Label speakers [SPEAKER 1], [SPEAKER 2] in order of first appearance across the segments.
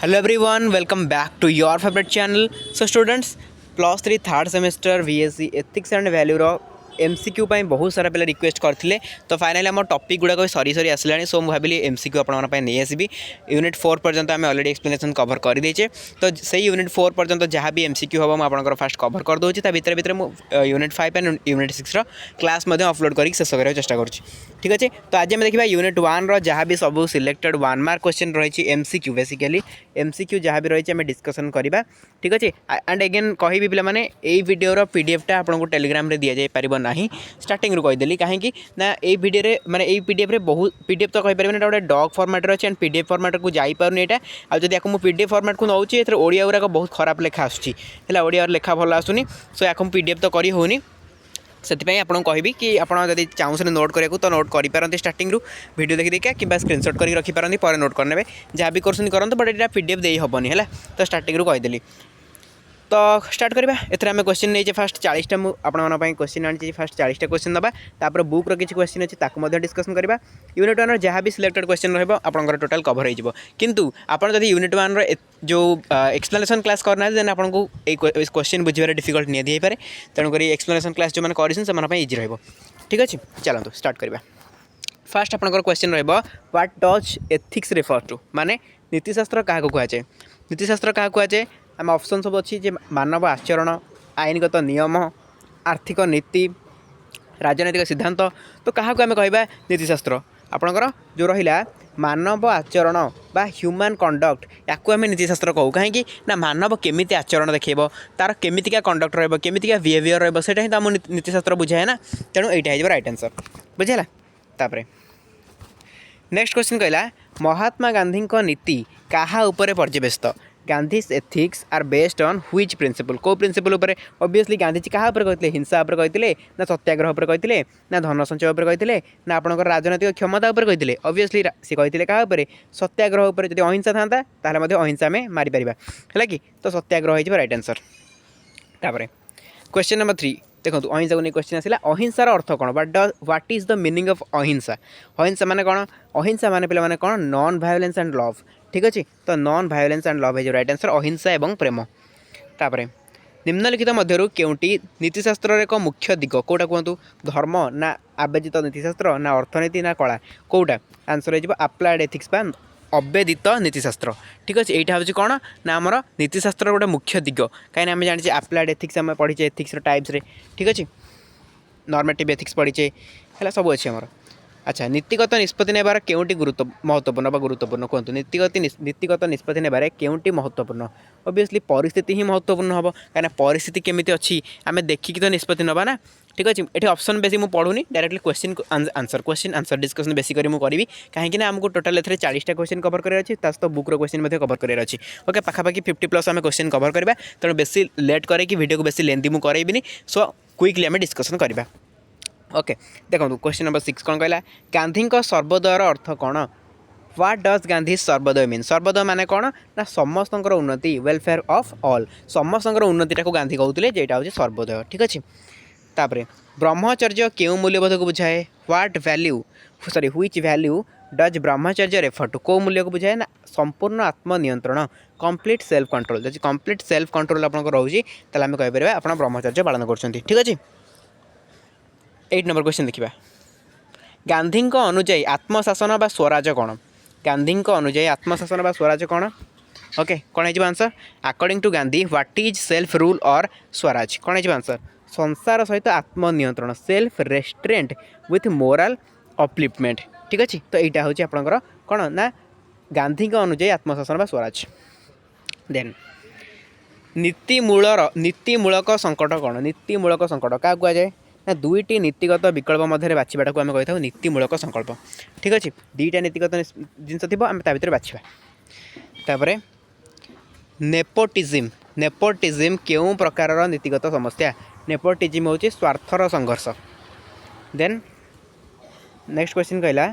[SPEAKER 1] Hello everyone, welcome back to your favorite channel. So students, +3 third semester VSc ethics and value रो MCQ ପାଇଁ बहुत सारा पिला request करथिले तो फाइनली हम टॉपिक गुडा को सरी आसलानी सो मुझे MCQ आपण नहीं आसबी यूनिट 4 पर्यंत आम ऑलरेडी एक्सप्लेनेशन कवर कर देचे तो से यूनिट 4 पर्यंत जहाँ भी MCQ हम आपंकर फास्ट कवर कर दूसरी भितर भितर unit 5 and unit 6 class upload कर शेष कराया चेष्टा करुँच ठीक अच्छे। तो आज आम देखा यूनिट 1 जहाँ भी सब सिलेक्टेड 1 मार्क क्वेश्चन रही MCQ बेसिकली MCQ जहाँ भी रही डिस्कसन करवा ठीक अच्छे। एंड अगेन कहि पे ये वीडियो PDF टा आपको टेलीग्राम रे दिया जाय परिबो नहीं स्टार्टिंग रू कहीदेली कहीं ना ये वीडियो रे माने ये PDF रे बहुत PDF तो कहि परिबे गोटे डॉग फॉर्मेट अच्छे एंड PDF फॉर्मेट को जाई पारुनी एटा आ जदी याको मु PDF फॉर्मेट को नौची एथरे ओडिया गुरा बहुत खराब लेखा आसुची हला ओडिया लेखा भल आसुनी सो याको PDF तो करी होनी से आपको कहबी कि आपड़ जब चाहूँ नोट करा तो नोट करें स्टार्टिंग रू वीडियो देखी देखा कि स्क्रीनशॉट करके रखिपारती पर नोट करने जहाँ भी करूँ बट ये PDF दे हेनी है तो स्टार्टिंग रू कहीदेली। तो स्टार्ट करवा एथर आम क्वेश्चन नहीं फास्ट 40टा मुझे क्वेश्चन आनी फास्ट 40टा क्वेश्चन दबा तापर बुक रो किसी क्वेश्चन अच्छे ताकू डिस्कसन करवा यूनिट 1 जहाँ भी सिलेक्टेड क्वेश्चन रहा टोटाल कवर हो किंतु आप यूनिट 1 जो एक्सप्लेनेशन क्लास करना देन आपको क्वेश्चन बुझे डिफिकल्ट निहाती हो पाए तेणुक एक्सप्लेनेशन क्लास जो मैंने कर इजी रहा ठीक अच्छे। चलते स्टार्ट करवा फास्ट आपंकर question what does ethics refer to माने नीतिशास्त्र क्या कहुए नीतिशास्त्र क्या कहुए आम ऑप्शन सब अच्छी जे मानव आचरण आईनगत नियम आर्थिक नीति राजनैतिक सिद्धांत तो क्या आम कहवा नीतिशास्त्र आपणकर जो रहा मानव आचरण बा ह्यूमन कंडक्ट या नीतिशास्त्र कहू कहीं ना मानव केमी आचरण देखेब तार केमितिका कंडक्ट रमितिका बिहेवियर रहा ही तो आम नीतिशास्त्र बुझाए ना तेणु यहाँ हो राइट आंसर बुझेगा। तापर नेक्स्ट क्वेश्चन कहला महात्मा गांधी नीति क्या उपरे पर्यवेसित Gandhi's ethics are based on which principle को प्रिंसिपल उपरे ऑब्वियसली गांधीजी क्या कहते हिंसा उपर कहते ना सत्याग्रह उपर कहते ना धन संचय उपर कहते ना आपंकर राजनैतिक क्षमता उपर कहते ऑब्वियसली सी कहते क्या सत्याग्रह उपर जब अहिंसा था अहिंसा में मारिपर है कि तो सत्याग्रह हो राइट आंसर। तापर क्वेश्चन नंबर 3 देखो अहिंसा को नहीं क्वेश्चन आसला अहिंसार अर्थ कौन what is the meaning of अहिंसा अहिंसा माने कौन अहिंसा माने पे माने कौन नॉन वायलेंस एंड लव ठीक अच्छे। तो नॉन वायलेंस एंड लव है जो राइट आंसर अहिंसा एवं प्रेम। तापर निम्नलिखित मध्यरु केउंटी नीतिशास्त्र एक मुख्य दिग कोटा कहतु धर्म ना आवेदित नीतिशास्त्र ना अर्थनीति ना कला कोटा आंसर हो अप्लाइड एथिक्स बा अवेदित नीतिशास्त्र ठीक अच्छे। यहाँ हूँ कौन ना आमर नीतिशास्त्र गोटे मुख्य दिग कहीं आम जाने अप्लाइड एथिक्स आम पढ़ीचे एथिक्स टाइप्स रे ठीक अच्छे नॉर्मेटिव एथिक्स पढ़ीचे है सब अच्छे आमर। अच्छा नीतिगत निष्पत्ति नेबार केउंटी महत्वपूर्ण गुरुत्वपूर्ण कहतु नीतिगत निष्पत्ति नेबार केउंटी महत्वपूर्ण ऑब्वियसली परिस्थिति ही महत्वपूर्ण हम कहीं परिस्थिति केमिति अच्छी आम देखिकी तो निष्पत्ति नवा ना ठीक अच्छे। ये ऑप्शन बेसी मुझे पढ़ुनी डायरेक्टली क्वेश्चन आंसर डिस्कसन बेसी करी करी कहीं आमको टोटाल एथरे 40टा क्वेश्चन कवर करार अच्छी तो बुक रो क्वेश्चन कवर करार अच्छी ओके पाखापाखि 50+ आम क्वेश्चन कवर करवा तेणु बेसी लेट करके वीडियो को बेसी लेंथी मुझे कराइबिनी सो क्विकली आम डिस्कसन करवा ओके। देखो क्वेश्चन नंबर 6 कौन कहला गांधी सर्वोदयर अर्थ कौन what does Gandhi Sarvodaya mean Sarvodaya माने कौन ना समस्त उन्नति वेलफेयर ऑफ ऑल समस्त उन्नति को गांधी कहते जेटा हूँ सर्वोदय ठीक अच्छे। तापर ब्रह्मचर्य क्यों मूल्यबोध को बुझाए what value sorry which value does ब्रह्मचर्य रेफर टू को मूल्य को बुझाए ना संपूर्ण आत्मनियंत्रण कंप्लीट सेल्फ कंट्रोल जब कंप्लीट सेल्फ कंट्रोल आप रोचे आम कहीपर आप ब्रह्मचर्य पालन कर ठीक अच्छे। 8 नंबर क्वेश्चन देखा गांधी अनुजाई आत्मशासन बा स्वराज कौन गांधी अनुजाई आत्मशासन बा स्वराज कौन ओके कौन है answer according to Gandhi what is self rule और स्वराज कौन है आंसर संसार सहित आत्मनियंत्रण self restraint with moral upliftment ठीक अच्छे। तो यहाँ हूँ आपंकर कौन ना गांधी अनुजाई आत्मशासन बा स्वराज। देन नीतिमूलक संकट कौन नीतिमूलक संकट क्या कहुए ना दुईटी नीतिगत विकल्प मध्य बाछा को आम कही था नीतिमूलक संकल्प ठीक अच्छे दुईटा नीतिगत जिनस थी आम ता बाछा। तापर नेपोटिज्म क्यों प्रकार नीतिगत समस्या नेपोटिज्म हूँ स्वार्थर संघर्ष। देन नेक्स्ट क्वेश्चन कहला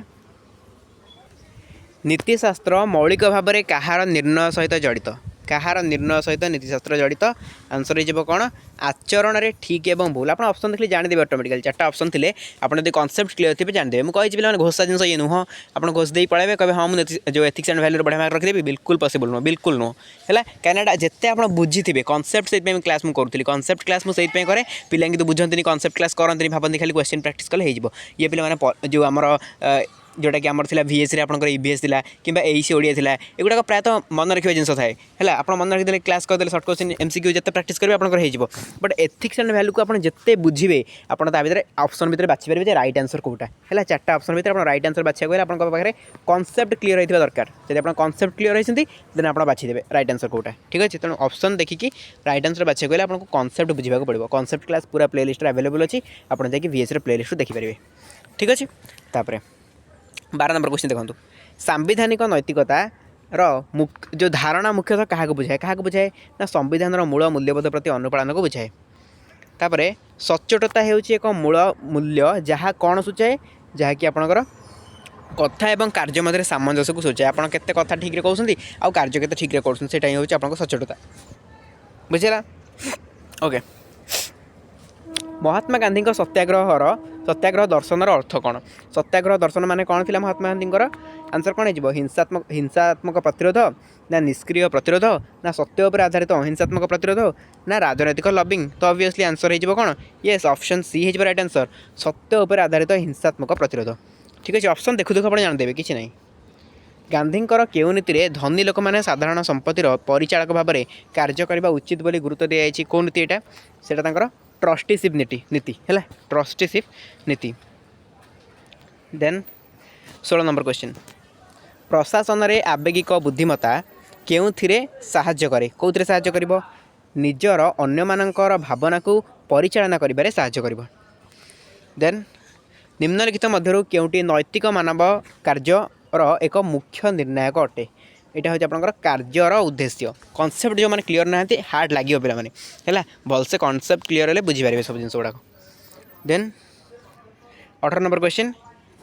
[SPEAKER 1] नीतिशास्त्र मौलिक भाव में कहार निर्णय सहित जड़ित कहार निर्णय सहित नीतिशास्त्र जड़ित आंसर हो कौन आचरण में ठीक एवं भूल आप ऑप्शन देखिए जाणीदेवे ऑटोमेटिकली चार्टा ऑप्शन थे आप कॉन्सेप्ट क्लियर थे जाणीदेवे मुझे पे घोषा जिन ये नुह आप घोष दे पड़े कहे हाँ मुझे जो एथिक्स एंड वैल्यू बढ़िया मार्क रखिदेवी बिल्कुल पॉसिबल नुह बिल्कुल नुह है कहीं जिते आप बुझी थे कॉन्सेप्ट से क्लास मुझे करूँ कॉन्सेप्ट क्लास मुझे करे पिला कि बुझंती कॉन्सेप्ट क्लास करते भावती खाली क्वेश्चन प्रैक्टिस कले हो ये पे जो आमर जोटा कि आमर था VS आपंकर EVS था कि एसी ओडिया था एगुड़ा प्रायतः मन रखा जिन थाए है आप मन रखिदे क्लास करदे सर्ट क्वेश्चन MCQ जिते प्रैक्टिस करेंगे आपंकर हो बट एथिक्स एंड वैल्यू को आप जिते बुझे आप ऑप्शन भितर बाछि पारे राइट आंसर कौटा है चार्टा ऑप्शन भितर आप राइट आंसर बाछा गले आपंखे कॉन्सेप्ट क्लियर होता दरकार जब आप कॉन्सेप्ट क्लियर होती देन आप बाछिदेवे राइट आंसर कौटा ठीक अच्छे तेणु ऑप्शन देखिए राइट आंसर बाछा गले आपको कॉन्सेप्ट बुझा पड़ो कॉन्सेप्ट क्लास पूरा प्लेलिस्ट अवेलेबल अच्छी आप VS प्लेलिस्ट देखिपारे ठीक अच्छे 12 नंबर क्वेश्चन देखो सांविधानिक नैतिकतार जो धारणा मुख्यतः क्या बुझाए ना संविधान मूल मूल्यबोध प्रति अनुपालन को बुझाए तापर सच्चोटता होची एक मूल मूल्य जहाँ कौन सूचाए जहाँकि आपणकर कथा एवं कार्य मध्य सामंजस्य को सूचाए आप केते कथा ठीक रे कहउछंती आ कार्य केते ठीक रे करछन सेटा होची आपणकर सच्चोटता बुझेला ओके महात्मा गांधी सत्याग्रह दर्शन अर्थ कौन सत्याग्रह दर्शन माने कौन थी महात्मा गांधी आंसर कौन हो हिंसात्मक प्रतिरोध ना निष्क्रिय प्रतिरोध ना सत्य उपर आधारित अहिंसात्मक प्रतिरोध ना राजनैतिक लबिंग तो ऑब्वियसली आंसर हो कौन येस ऑप्शन सी हो राइट आंसर सत्य उपर आधारित हिंसात्मक प्रतिरोध ठीक अच्छे ऑप्शन देखु देखु आप जानदेवे कि नहीं गांधींकर केउ नीति धनी लोक मैंने साधारण संपत्तिर परिचालक भाव में कार्य करने उचित बोली गुरुत्व दी जाए कौ नीति यहाँ से ट्रस्टीशिप नीति है ट्रस्टीशिप नीति देन 16 नंबर क्वेश्चन प्रशासन रे आवेगिक बुद्धिमत्ता केउथिरे साहाय्य करे कौथिरे साहाय्य करिवो निजर अन्य मानकर भावना को परिचालना करिबारे साहाय्य करिवो देन निम्नलिखित मध्यरु केउटी नैतिक मानव कार्यर एक मुख्य निर्णायक अटे यहाँ हूँ आप कार्यर उद्देश्य कॉन्सेप्ट जो मैंने क्लियर ना हार्ड लगे पे है भलसे कॉन्सेप्ट क्लियर है बुझीपारे सब जिन गुड़ाक देन 18 नंबर क्वेश्चन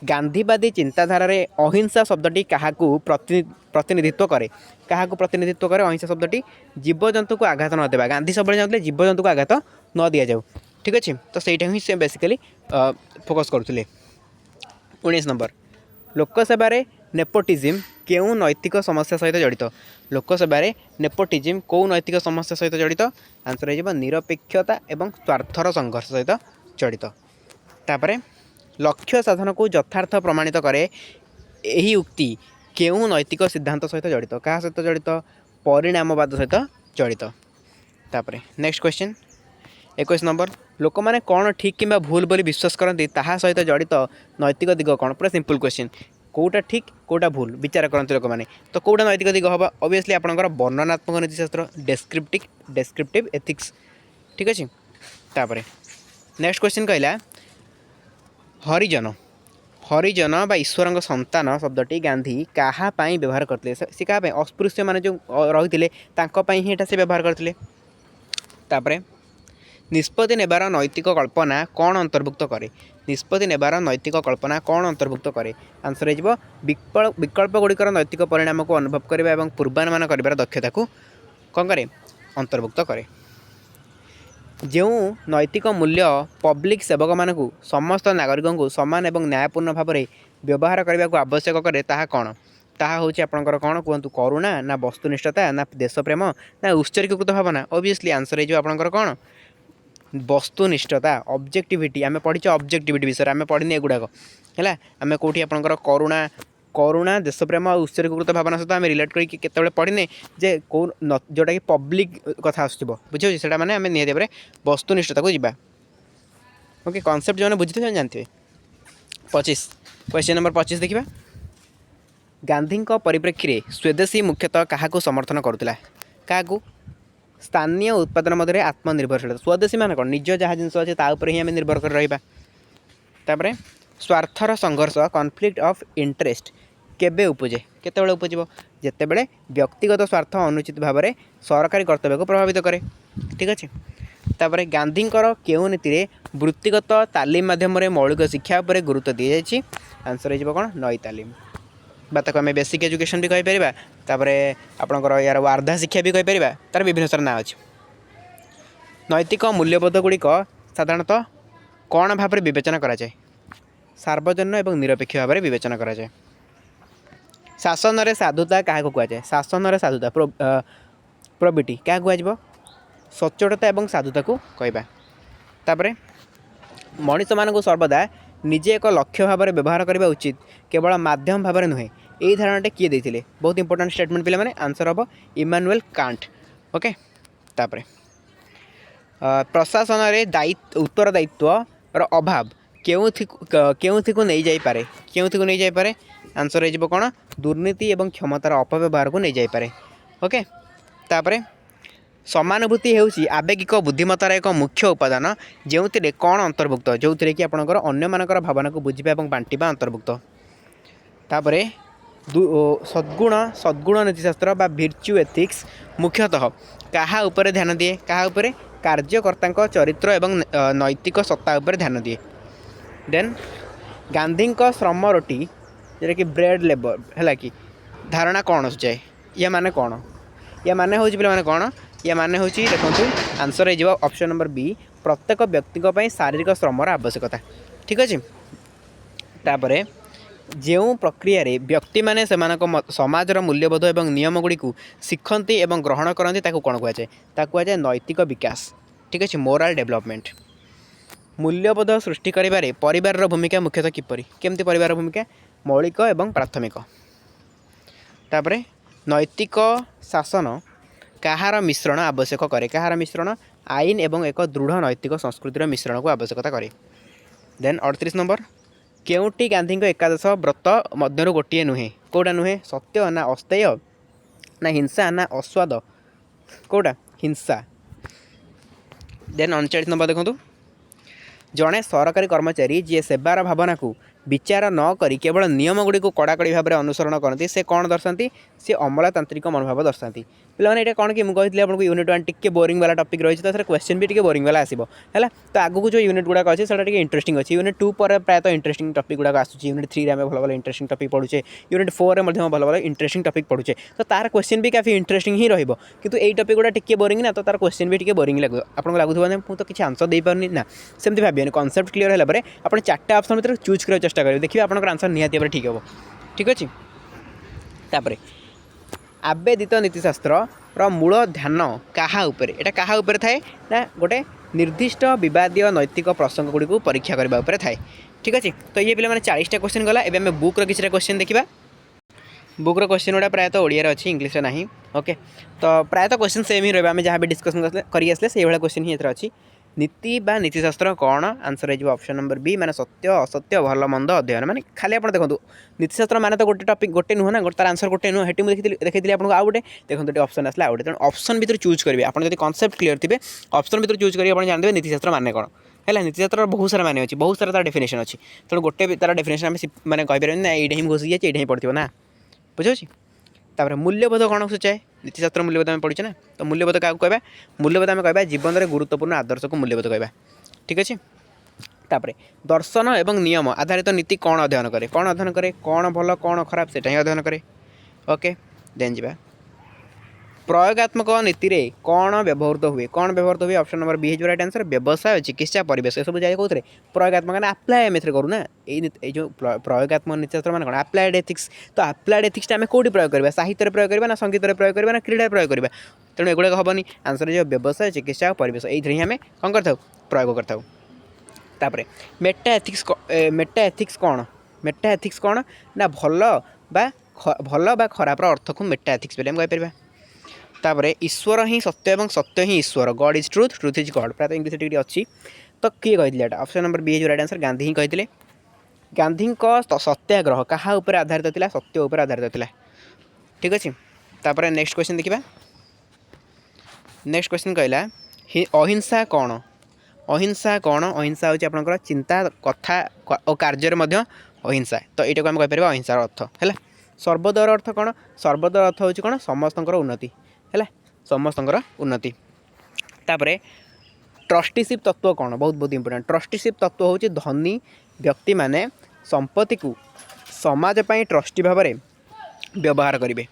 [SPEAKER 1] गांधीवादी चिंताधारा रे अहिंसा शब्दटी क्या प्रतिनिधित्व करे क्या प्रतिनिधित्व करे अहिंसा शब्दटी जीवजंतु को आघात न देवा गांधी सब चाहते जीवजंतु को आघात न दि जाऊ ठीक अच्छे तो सहीटा ही से बेसिकली फोकस करुले 19 नंबर लोकसभा नेपोटिज्म केउ नैतिक समस्या सहित जड़ित लोकसभा नेपोटिज्म कौ नैतिक समस्या सहित जड़ित आंसर हो निरपेक्षता एवं स्वार्थर संघर्ष सहित जड़ित तापर लक्ष्य साधन को यथार्थ प्रमाणित करे यही उक्ति केउ नैतिक सिद्धांत सहित जड़ित क्या सहित जड़ित परिणामवाद सहित जड़ित तापर नेक्स्ट क्वेश्चन 21 नंबर लोक मैंने कौन ठीक कि भूल बोली विश्वास करती ताहा सहित जड़ित नैतिक दिग कौन पूरा सिंपल क्वेश्चन कौटा ठीक कौटा भूल विचार करते लोक मैंने तो कौटा नैतिक दिग हम ऑब्वियसली आपंकर वर्णनात्मक नीतिशास्त्र डेस्क्रिप्टिव एथिक्स ठीक अच्छे तापर नेक्स्ट क्वेश्चन कहला हरिजन बा ईश्वर संतान शब्दटी गांधी क्या व्यवहार करते सी क्या अस्पृश्य मान जो रही ही से व्यवहार करते तापर निष्पत्ति नेबार नैतिक कल्पना कौन अंतर्भुक्त करे निष्पत्ति नेबार नैतिक कल्पना कौन अंतर्भुक्त करे आंसर हो विकल्प गुड़िकर नैतिक परिणाम को अनुभव करने और पूर्वानुमान कर दक्षता को कौन करे अंतर्भुक्त करे जो नैतिक मूल्य पब्लिक सेवक मानू समस्त नागरिकों को समान और न्यायपूर्ण भाव में व्यवहार करने को आवश्यक करे ताहा कौन ताहा हूँ आपंकर कौन कहतु करुणा ना वस्तुनिष्ठता ना देशप्रेम ना उत्सर्गीकृत भावना ऑब्वियसली आंसर हो आपंकर कौन वस्तुनिष्ठता ऑब्जेक्टिविटी आम पढ़ी ऑब्जेक्टिविटी विषय आम पढ़नी एगुड़ाक है आम कौटी आपंकर करुणा देशप्रेम और उत्सर्गीकृत भावना सहित आम रिलेट करते पढ़ने जे कौ जोटा कि पब्लिक कथा आसो बुझे से आम निहत भाव वस्तुनिष्ठता को जीवा ओके कॉन्सेप्ट जो बुझे जानते 25 क्वेश्चन नंबर 25 देखा गांधी परिप्रेक्षी में स्वदेशी मुख्यतः क्या समर्थन करुला क्या स्थानीय उत्पादन मध्य आत्मनिर्भरशील स्वदेशी मान कौन निज जहाँ जिन अच्छे तापर ही आम निर्भर कर रहा स्वार्थर संघर्ष कॉन्फ्लिक्ट ऑफ इंटरेस्ट केबे उपजे केतेबेले उपजिबो जेतेबेले व्यक्तिगत स्वार्थ अनुचित भाव में सरकारी कर्तव्य को प्रभावित करे ठीक अच्छे तापर गांधींकर केउ नीति रे वृत्तिगत तालीम माध्यम मौलिक शिक्षा पर गुरुत्व दी जाइए आंसर हो कौन नई तालीम ताको आम बेसिक एजुकेशन भी कहीपर तापर आपंकर यार वार्धा शिक्षा भी कहीपर तार विभिन्न सारा ना अच्छे। नैतिक मूल्यबोध गुड़िक साधारणतः कौन भाव में विवेचना कराए सार्वजन और निरपेक्ष भाव में विवेचना कराए। शासन में साधुता क्या कहुए शासन में साधुता प्रोबिटी क्या कह सच्चोटता और साधुता को कहवा। तापर मनीष मानक सर्वदा निजे एक लक्ष्य भाव में व्यवहार करने उचित केवल माध्यम भाव में नुहे यही धारणाटे किए देते बहुत इंपोर्टेंट स्टेटमेंट पे मैंने आंसर हम इमानुएल कांट। ओके तापर प्रशासन में दायित्व उत्तरदायित्व अभाव केउथी को नहीं जाइपारे केउथी को नहीं जाइपारे आंसर हो कौन दुर्नीति और क्षमतार अपव्यवहार को नहीं जाइपारे। ओके तापर समानुभूति होउची आवेगिक बुद्धिमत्तार एक मुख्य उपादान जो कौन अंतर्भुक्त जो थी कि आपंकर अन्य मानकर भावना को बुझा और बांटा अंतर्भुक्त। तापर सद्गुण नीतिशास्त्र बा भिर्च्यू एथिक्स मुख्यतः क्या उपर ध्यान दिए क्या उपर कार्यकर्ता चरित्र एवं नैतिक सत्ता उपर ध्यान दिए। देन गांधी श्रम रोटी जोटा कि ब्रेड लेबर है कि धारणा कौन जाए या माने कौन या माने हूँ पे कौन या माने हूँ देखो आंसर हो ऑप्शन नंबर बी प्रत्येक व्यक्ति शारीरिक श्रमर आवश्यकता। ठीक अच्छे तापर जो प्रक्रिया रे व्यक्ति माने समाजर मूल्यबोध और नियम गुड़ी शिखती और ग्रहण करती कौन कहुए नैतिक विकास। ठीक अच्छे मोराल डेवलपमेंट मूल्यबोध सृष्टि करिबारे परिवार भूमिका मुख्यतः किपरि केमती परिवार भूमिका मौलिक एवं प्राथमिक। तापर नैतिक शासन कहार मिश्रण आवश्यक करे कहार मिश्रण आईन एवं एक दृढ़ नैतिक संस्कृतिर मिश्रण को आवश्यकता करे। देन 38 नंबर केउटी गांधी एकादश व्रत मध्य गोटे नुहे कौटा नुहे सत्य ना अस्तेय ना हिंसा ना अस्वाद कौटा हिंसा। देन 39 नंबर देखो जड़े सरकारी कर्मचारी जी सेवार भावना को विचार न करी केवल नियम गुड़ी को कड़ाकड़ी भाव में अनुसरण करती से कौन दर्शाती सी अमलातांत्रिक मनोभाव दर्शाती। पे ये कौन कि मुझे आपको यूनिट 1 टी बोरिंग वाला टॉपिक रही है तो क्वेश्चन भी टी बोरिंग वाला आसो है। तो आगू जो यूनिट गुड़ाक अच्छे से इंटरेस्टिंग अच्छी यूनिट 2 पर प्रायः इंटरेस्टिंग टॉपिक गुड़ाक आसूँ यूनिट 3 में भल भल इंटरेस्टिंग टॉपिक पढ़ुचे यूनिट 4 में भल भल इंटरेस्टिंग टॉपिक पढ़ुचे तो तार क्वेश्चन भी काफी इंटरेस्टिंग ही रही है टॉपिक गुड़ा टी बोरिंग ना तो तार क्वेश्चन भी टी बोरिंग लगे आपको लगुवा मुझे किसी आंसर दे पारनी ना सेमती भाविए कॉन्सेप्ट क्लियर है आप 4टा ऑप्शन भर चूज कर चेष्टा करेंगे देखिए आप आंसर निहाती भाव ठीक हम। ठीक अच्छे तापर आवेदित नीतिशास्त्र मूल ध्यान क्या उपर एटा क्या उपर थाए ना गोटे निर्दिष्ट विवादीय नैतिक प्रसंग गुड़ी को परीक्षा करने थाए। ठीक अच्छे तो ये पे मैंने 40टा क्वेश्चन गला एवं आम बुक्र किसी क्वेश्चन देखा बुक्र क्वेश्चन गुड़ा प्रायः ओडिया अच्छी इंग्लीश ना। ओके तो प्रायः क्वेश्चन सेम ही रहा जहाँ भी डिस्कसन करें से क्वेश्चन ही अच्छी नीति बा नीतिशास्त्र कौन आंसर हो ऑप्शन नंबर बी माने सत्य असत्य भल मंद अध्ययन माने खाली आप देखो नीतिशास्त्र माने तो गोटे टॉपिक गोटे नुह ना तार आंसर गोटे नुह हेटी मुझे देखी आपको आउ गोटे देखो ऑप्शन आसला आउ गोटे तेणु ऑप्शन भर चूज करेंगे आप कॉन्सेप्ट क्लियर थे ऑप्शन भर चूज करेंगे जानते नीतिशास्त्र माने कौन है नीतिशास्त्र बहुत सारा माने अच्छी बहुत सारा तार डेफिनेशन अच्छी तेणु गोटे तार डेफिनेशन आम मैंने कहीपर ना ये ही घुसी जाए ये पड़ती ना बुझे। तापर मूल्यबोध कौन सूचाए नीतिशास्त्र मूल्यबोध आम पढ़े ना तो मूल्यबोध क्या कहवा मूल्यबोध आम कहवा जीवन में गुरुत्वपूर्ण आदर्श को मूल्यबोध कहवा। ठीक अच्छे तापर दर्शन एवं नियम आधारित नीति कौन अध्ययन करे कौन भल कौन खराब से अध्ययन करे। ओके देन जा प्रयोगात्मक नीति रे कौन व्यवहृत हुए option number B right answer व्यवसाय चिकित्सा परिवेश सब जाए कौन प्रयोगात्मक आप्लाय आम करूँ ना ये जो प्रयोगात्मक नीतिशास्त्र मान कौन आप्लाइड एथिक्स तो आप्लाइड एथिक्स आम कौटी प्रयोग करवा साहित्य प्रयोग करवा ना संगीत प्रयोग करवा ना क्रीड़ा प्रयोग करवा तेणु एगुड़ा हेनी आंसर जो व्यवसाय चिकित्सा परिवेश ये आम कौन कर प्रयोग करतापर मेटा एथिक्स कौन ना भल बा खराब अर्थ को मेटा एथिक्स बोली कहीपर। तापर ईश्वर ही सत्य और सत्य ही ईश्वर God is truth is God प्रायः इंग्लीश टी अच्छी तो किए कहते option number B right answer Gandhi ही कहते गांधी सत्याग्रह क्या उपर आधारित था सत्य उपर आधारित था। ठीक अच्छे तापर नेक्स्ट क्वेश्चन देखा नेक्स्ट क्वेश्चन कहला अहिंसा कौन अहिंसा हूँ आपंकर चिंता कथा और कार्य अहिंसा तो यहाँ को आम कहीपर अहिंसार अर्थ है। सर्वोदयर अर्थ कौन सर्वोदय अर्थ हूँ कौन समस्तंकर उन्नति है समस्तंकर उन्नति। तापर ट्रस्टीशिप तत्व कौन बहुत बहुत इंपोर्टेंट ट्रस्टीशिप तत्व हूँ धनी व्यक्ति माने संपत्ति को समाज पाई ट्रस्टी भाव में व्यवहार करेंगे।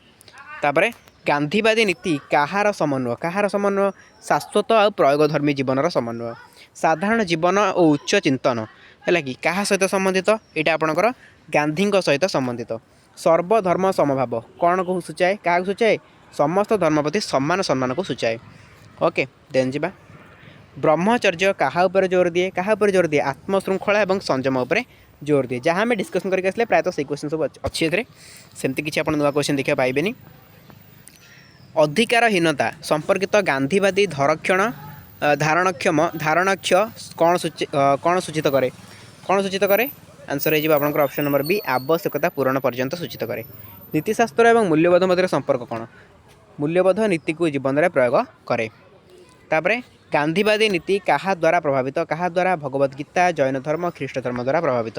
[SPEAKER 1] तापर गांधीवादी नीति कहार समन्वय शाश्वत और प्रयोगधर्मी जीवन समन्वय साधारण जीवन और उच्च चिंतन है कि क्या सहित संबंधित यहाँ आपणकर गांधी सहित संबंधित सर्वधर्म समभाव कौन को सूचाए क्या सूचाए समस्त धर्म प्रति सम्मान सम्मान को सूचाए। ओके देन जी ब्रह्मचर्य क्या जोर दिए क्या जोर दिए आत्मशृंखला और संयम उपर जोर दिए जहाँ आम डिस्कसन करके आसले प्रायतः से क्वेश्चन सब अच्छी सेमती किसी आप नुआ क्वेश्चन देखा पाइबेनी। अधिकारहीनता संपर्कित गांधीवादी धारणक्ष कौन सूचित करे आंसर है आप ऑप्शन नंबर बी आवश्यकता पूरण पर्यंत सूचित करे। नीतिशास्त्र और मूल्यबोध मध्य संपर्क कौन मूल्यबोध नीति को जीवन में प्रयोग करे। तापरे गांधीवादी नीति क्या द्वारा प्रभावित क्या द्वारा भगवद गीता जैन धर्म ख्रीष्ट धर्म द्वारा प्रभावित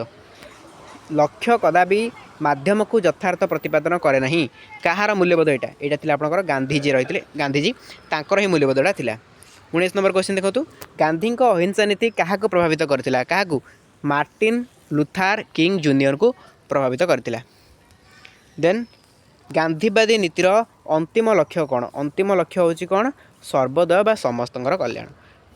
[SPEAKER 1] लक्ष्य कदापि माध्यम को यथार्थ प्रतिपादन करे नहीं कहार मूल्यबोध यहाँ आपंकर गांधीजी रही गांधीजी तांकर ही मूल्यबोधटा था। 19 नंबर क्वेश्चन देखो गांधी अहिंसा नीति क्या प्रभावित करथिला क्या मार्टिन लुथर किंग जूनियर को प्रभावित करथिला। देन गांधीवादी नीतिर अंतिम लक्ष्य कौन अंतिम लक्ष्य हूँ कौन सर्वोदय बा समस्तंकर कल्याण।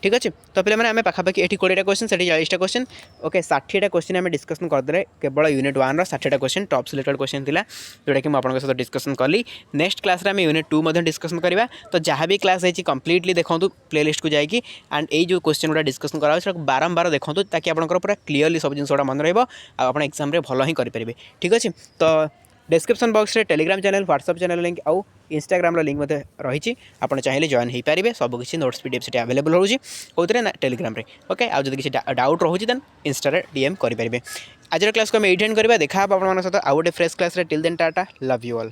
[SPEAKER 1] ठीक अच्छे तो पे मैंने पाखापाखि ये 20टा क्वेश्चन से 40टा क्वेश्चन ओके 60टा क्वेश्चन आम डिस्कसन करदे केवल यूनिट 1 60टा क्वेश्चन टॉप सिलेक्टेड क्वेश्चन था जोटा कि मुझे सहित डिस्कसन कली। नेक्स्ट क्लास में यूनिट 2 डिस्कसन करवा तो जहाँ भी क्लास है कंप्लीटली देखो प्लेलिस्ट को जाकि एंड ये जो क्वेश्चन गुड़ा डिस्कसन करा बारंबार देखो ताकि आपंकर पूरा क्लीयरली सब जिन मन रहा एग्जाम भल ही करेंगे। ठीक अच्छे तो डिस्क्रिप्शन बॉक्स रे Telegram channel WhatsApp channel link आउ इंस्टाग्राम लिंक रही आप चाहिए जॉइन हो पारे सबकि नोट्स पीडीएफ से अवेलेबल होगी कौन टेलीग्राम रे ओके आउ जब किसी डाउट रोचे देन इंस्टा डीएम करेंगे। आज क्लास को आम एंड करवा देखा आप सहित आउ गोटे fresh class till then tata love you all.